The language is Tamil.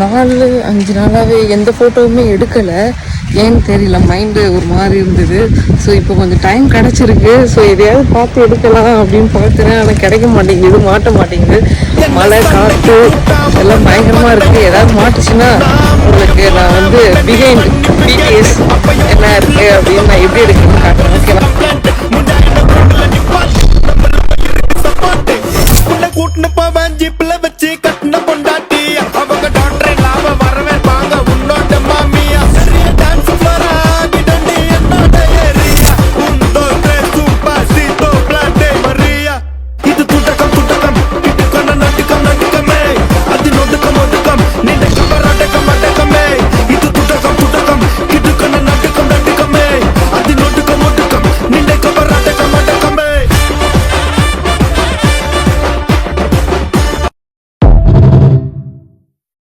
4-5 நாளாகவே எந்த ஃபோட்டோவுமே எடுக்கலை. ஏன்னு தெரியல, மைண்டு ஒரு மாதிரி இருந்தது. ஸோ இப்போ கொஞ்சம் டைம் கிடச்சிருக்கு. ஸோ எதையாவது பார்த்து எடுக்கலாம் அப்படின்னு பார்க்குறேன். ஆனால் கிடைக்க மாட்டேங்குது, மாட்ட மாட்டேங்குது. மழை காற்று எல்லாம் பயங்கரமாக இருக்குது. ஏதாவது மாட்டுச்சுன்னா உங்களுக்கு நான் வந்து பிஹைண்ட் பிடிஎஸ் என்ன இருக்குது அப்படின்னு நான் எப்படி எடுக்கணும்னு காட்டுறேன். ஓகேவா?